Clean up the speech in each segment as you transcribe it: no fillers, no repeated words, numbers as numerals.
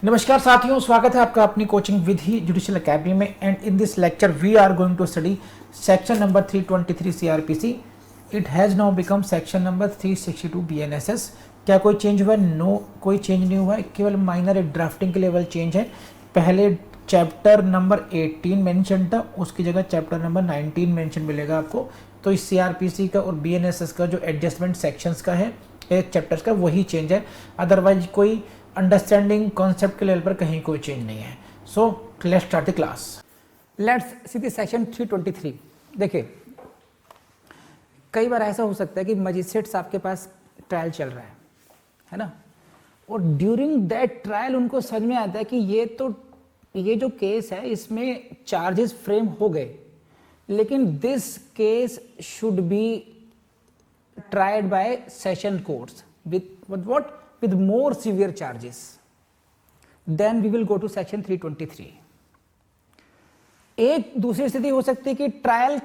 नमस्कार साथियों, स्वागत है आपका अपनी कोचिंग विधि जुडिशियल अकेडमी में। And in this lecture we are going to study section number 323 CrPC. It has now become section number 362 BNSS. क्या कोई चेंज हुआ है? नो, कोई चेंज नहीं हुआ है, केवल माइनर एक ड्राफ्टिंग के लेवल चेंज है। पहले चैप्टर नंबर 18 मेंशन था, उसकी जगह चैप्टर नंबर 19 मेंशन मिलेगा आपको। तो इस सीआरपीसी का और बीएनएसएस का जो एडजस्टमेंट सेक्शंस का है, एक चैप्टर्स का, वही चेंज है। अदरवाइज कोई अंडरस्टैंडिंग कॉन्सेप्ट के लेवल पर कहीं कोई चेंज नहीं है। So let's start the class. Let's see the section 323। देखिए, कई बार ऐसा हो सकता है कि मजिस्ट्रेट्स आपके पास ट्रायल चल रहा है ना, और ड्यूरिंग दैट ट्रायल उनको समझ में आता है कि ये जो केस है इसमें चार्जेस फ्रेम हो गए, लेकिन this case should be tried bye session courts with what? With more severe charges. Then we will go to section 323. एक दूसरी स्थिति हो सकती है कि ट्रायल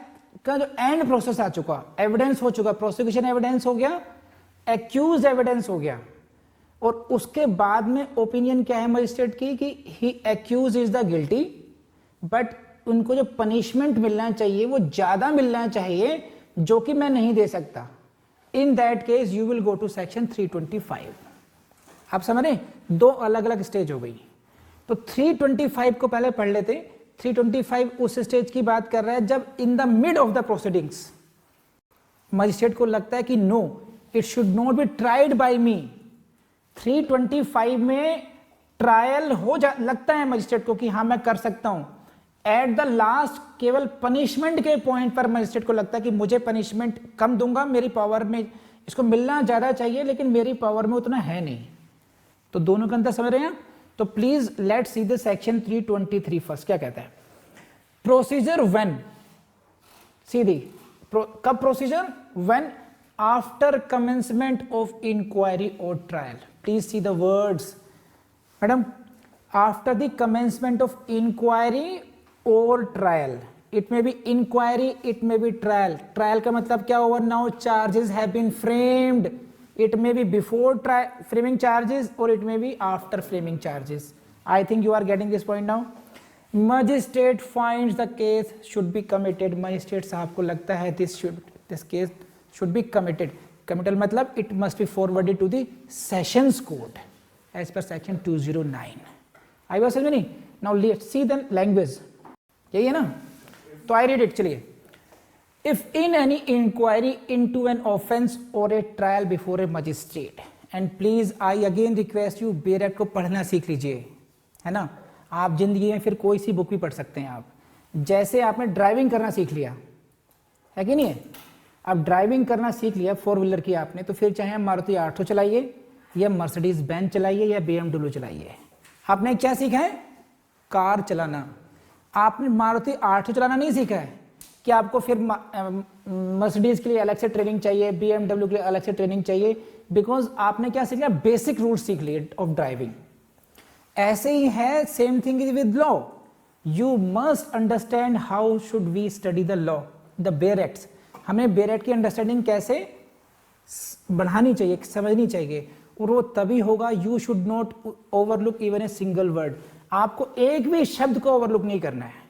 का जो एंड प्रोसेस आ चुका, एविडेंस हो चुका, प्रोसिक्यूशन एविडेंस हो गया, एक्यूज एविडेंस हो गया, और उसके बाद में ओपिनियन क्या है मजिस्ट्रेट की कि ही accused is the guilty, but उनको जो पनिशमेंट मिलना चाहिए वो ज्यादा मिलना चाहिए, जो कि मैं नहीं दे सकता। In that case you will go to section 325। आप समझ रहे, दो अलग अलग स्टेज हो गई। तो 325 को पहले पढ़ लेते। 325 उस स्टेज की बात कर रहा है जब in the mid of the proceedings magistrate को लगता है कि no, it should not be tried by me. 325 में ट्रायल लगता है मजिस्ट्रेट को कि हाँ मैं कर सकता हूं। एट द लास्ट केवल पनिशमेंट के पॉइंट पर मजिस्ट्रेट को लगता है कि मुझे पनिशमेंट कम दूंगा, मेरी पावर में इसको मिलना ज्यादा चाहिए, लेकिन मेरी पावर में उतना है नहीं। तो दोनों का अंतर समझ रहे हैं। तो please let's see the section 323 first. क्या कहता है? प्रोसीजर व्हेन, सीधी कब procedure? When after commencement of inquiry और trial. Please see the words madam. After the commencement of inquiry और trial, it may be inquiry, it may be trial. Trial का मतलब क्या हुआ? Now charges have been framed. It may be before framing charges or it may be after framing charges. I think you are getting this point now. Magistrate finds the case should be committed. Magistrate साहब को लगता है this case should be committed. Committal मतलब it must be forwarded to the sessions court as per section 209. आई बात समझ में नहीं? Now let's see the language. यही है ना? तो I read it, चलिए। If in any inquiry into an offence or a trial before a magistrate, and please I again request you, बेरेट को पढ़ना सीख लीजिए, है ना। आप जिंदगी में फिर कोई सी बुक भी पढ़ सकते हैं। आप जैसे आपने ड्राइविंग करना सीख लिया है कि नहीं है, आप ड्राइविंग करना सीख लिया फोर व्हीलर की आपने, तो फिर चाहे मारुति आल्टो चलाइए या मर्सिडीज बेंज चलाइए या BMW चलाइए, आपने क्या सीखा है? कार चलाना। आपने मारुति आल्टो चलाना नहीं सीखा है कि आपको फिर मर्सिडीज के लिए अलग से ट्रेनिंग चाहिए, BMW के लिए अलग से ट्रेनिंग चाहिए, बिकॉज आपने क्या सीख लिया? बेसिक रूल्स सीख लिए ऑफ ड्राइविंग। ऐसे ही है, same thing is with law. You must understand how should we study the law, the bare acts. हमें बेयर एक्ट की अंडरस्टैंडिंग कैसे बढ़ानी चाहिए, समझनी चाहिए, और वो तभी होगा। You should not overlook even a single word. आपको एक भी शब्द को ओवरलुक नहीं करना है,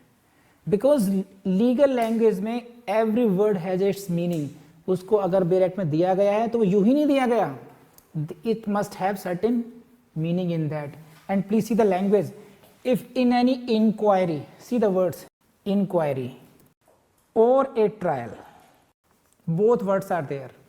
बिकॉज लीगल लैंग्वेज में every word has its meaning. उसको अगर बेयर एक्ट में दिया गया है तो वो यूं ही नहीं दिया गया, it must have certain meaning in that. And please see the language. If in any inquiry, see the words, inquiry और a trial, both words are there.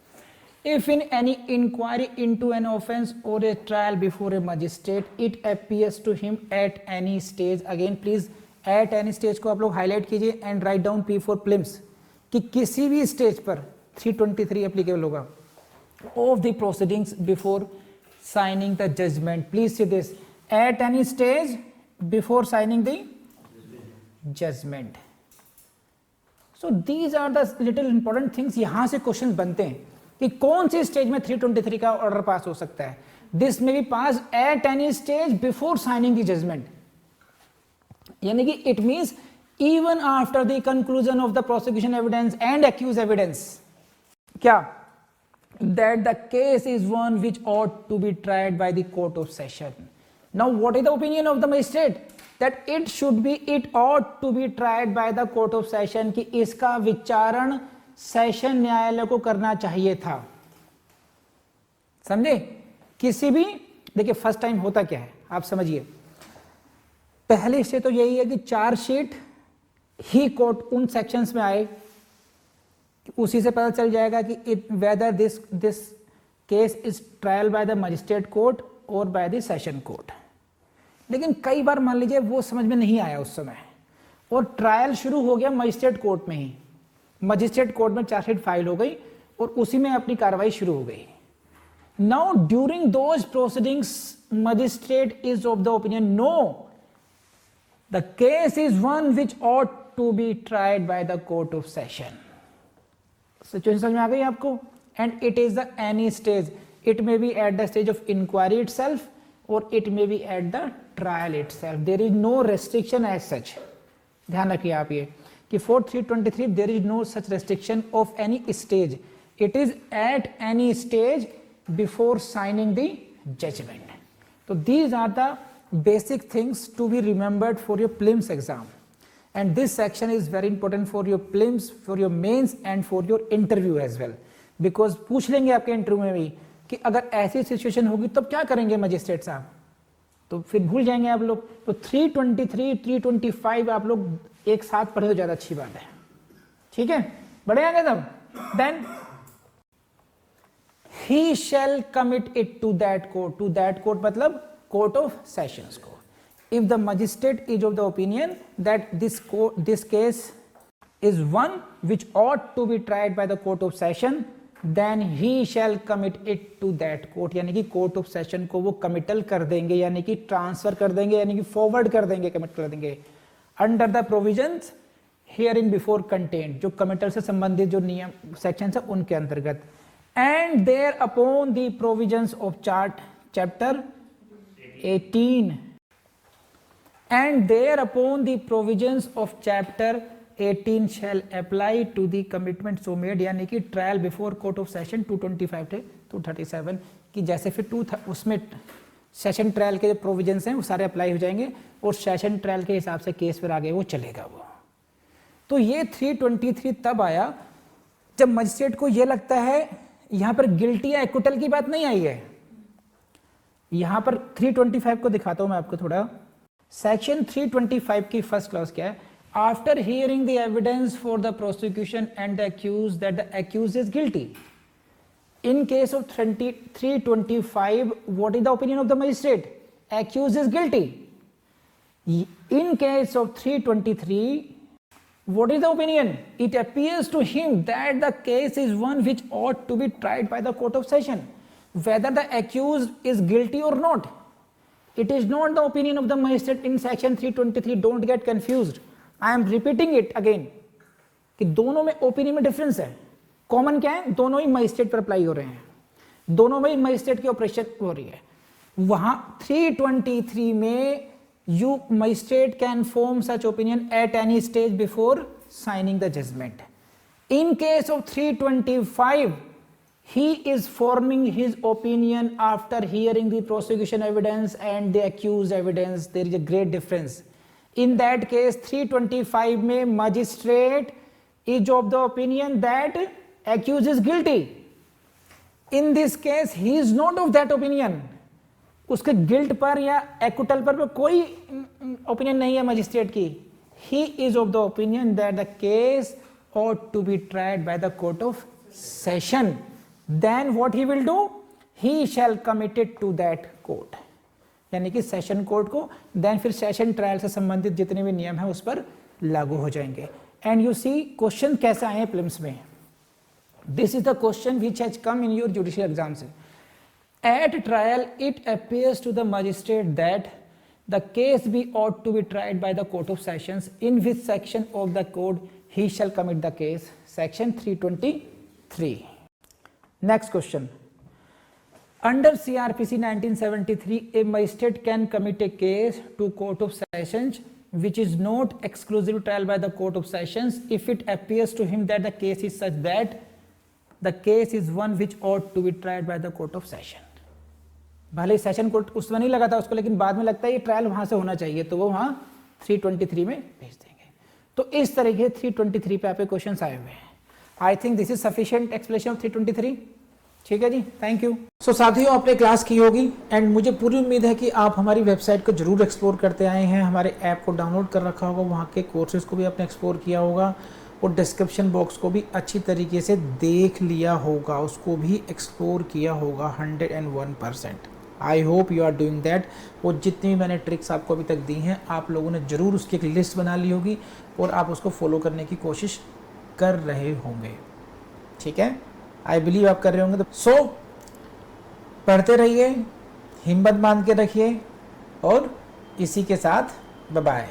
If in any inquiry into an offence or a trial before a magistrate, it appears to him at any stage, again please at any stage को आप लोग highlight कीजिए and write down P for prelims, कि किसी भी stage पर 323 applicable होगा of the proceedings before signing the judgement. Please see this, at any stage before signing the judgement. So these are the little important things. यहां से question बनते हैं कि कौन सी स्टेज में 323 का ऑर्डर पास हो सकता है। दिस में be pass at any stage before signing the judgement, यानी कि it means even after the conclusion of the prosecution evidence and accused evidence. क्या? that the case is one which ought to be tried by the court of session. Now what is the opinion of the magistrate? That it ought to be tried by the court of session, कि इसका विचारण session न्यायालय को करना चाहिए था। समझे? किसी भी, देखिए फर्स्ट टाइम होता क्या है आप समझिए, पहले से तो यही है कि चार्जशीट ही कोर्ट उन सेक्शंस में आए, उसी से पता चल जाएगा कि whether this case is trial by the magistrate court और बाय द सेशन कोर्ट। लेकिन कई बार मान लीजिए वो समझ में नहीं आया उस समय, और ट्रायल शुरू हो गया मजिस्ट्रेट कोर्ट में ही, मजिस्ट्रेट कोर्ट में चार्जशीट फाइल हो गई और उसी में अपनी कार्रवाई शुरू हो गई। Now during those proceedings magistrate is of the opinion no, the case is one which ought to be tried by the court of session. Situation समझ में आ गई आपको? And it is the any stage, it may be at the stage of inquiry itself और it may be at the trial itself. There is no restriction as such. ध्यान रखिए आप ये कि for 323 there is no such restriction of any stage, it is at any stage before signing the judgment. तो these are the basic things to be remembered for your prelims exam, and this section is very important for your prelims, for your mains and for your interview as well, because पूछ लेंगे आपके interview में भी कि अगर ऐसी situation होगी तब क्या करेंगे मजिस्ट्रेट साहब, तो फिर भूल जाएंगे आप लोग। तो 323 325 आप लोग एक साथ पढ़े तो ज़्यादा अच्छी बात है, ठीक है? बढ़े आगे तब। Then he shall commit it to that court मतलब court of sessions court. If the magistrate is of the opinion that this case is one which ought to be tried by the court of session, then he shall commit it to that court, यानी कि court of session को वो committal कर देंगे, यानी कि transfer कर देंगे, यानी कि forward कर देंगे, commit कर देंगे under the provisions herein before contained, जो committal से संबंधित जो नियम sections है उनके अंतर्गत, and thereupon the provisions of chapter 18 and thereupon the provisions of chapter 18 shall apply to the commitment so made, यानी कि trial before court of session 225 थे 237 की जैसे फिर उसमें सेशन ट्रायल के जो प्रोविजंस हैं वो सारे अप्लाई हो जाएंगे और सेशन ट्रायल के हिसाब से केस फिर आगे वो चलेगा वो। तो ये 323 तब आया जब मजिस्ट्रेट को ये लगता है यहाँ पर गिल्टी या एक्विटल की बात नहीं आई है। यहां पर 325 को दिखाता हूं मैं आपको थोड़ा। सेक्शन 325 की फर्स्ट क्लॉज क्या है? After hearing the evidence for the prosecution and the accused that the accused is guilty, in case of 325 what is the opinion of the magistrate? Accused is guilty. In case of 323 what is the opinion? It appears to him that the case is one which ought to be tried by the court of session, whether the accused is guilty or not. It is not the opinion of the magistrate in section 323. Don't get confused. I am repeating it again कि दोनों में opinion में difference है। Common क्या है? दोनों ही magistrate पर apply हो रहे हैं, दोनों में ही मजिस्ट्रेट की ऑपरेशन हो रही है। वहां 323 में you magistrate can form such opinion at any stage before signing the judgment. In case of 325 he is forming his opinion after hearing the prosecution evidence and the accused evidence. There is a great difference. In that case 325 में magistrate is of the opinion that accused is guilty. In this case he is not of that opinion. उसके guilt पर या acquittal पर कोई opinion नहीं है magistrate की। He is of the opinion that the case ought to be tried by the court of session. Then what he will do? He shall commit it to that court, यानी कि session court को। Then फिर session trial से संबंधित जितने भी नियम है उस पर लागू हो जाएंगे। एंड यू सी क्वेश्चन कैसे आए हैं प्रीलिम्स में। This is the question which has come in your judicial exams. At trial, it appears to the magistrate that the case be ought to be tried by the court of sessions, in which section of the code he shall commit the case. Section 323. Next question. Under CRPC 1973, a magistrate can commit a case to court of sessions which is not exclusive trial by the court of sessions if it appears to him that the case is such that the case is one which ought to be tried by the court of session. भले session code उस समय नहीं लगा था उसको, लेकिन बाद में लगता है ये ट्रायल वहाँ से होना चाहिए, तो वो वहाँ 323 में भेज देंगे। तो इस तरीके 323 पे आपके क्वेश्चन आए हुए हैं। I think this is sufficient explanation of 323। ठीक है जी, थैंक यू। सो साथियों, आपने क्लास की होगी एंड मुझे पूरी उम्मीद है कि आप हमारी वेबसाइट को जरूर एक्सप्लोर करते आए हैं, हमारे ऐप को डाउनलोड कर रखा होगा, वहाँ के कोर्सेज को भी आपने एक्सप्लोर किया होगा और डिस्क्रिप्शन बॉक्स को भी अच्छी तरीके से देख लिया होगा, उसको भी एक्सप्लोर किया होगा 101%। I hope you are doing that. वो जितनी भी मैंने ट्रिक्स आपको अभी तक दी हैं, आप लोगों ने ज़रूर उसकी एक लिस्ट बना ली होगी और आप उसको फॉलो करने की कोशिश कर रहे होंगे। ठीक है, आई बिलीव आप कर रहे होंगे। तो सो पढ़ते रहिए, हिम्मत बांध के रखिए और इसी के साथ बाय बाय।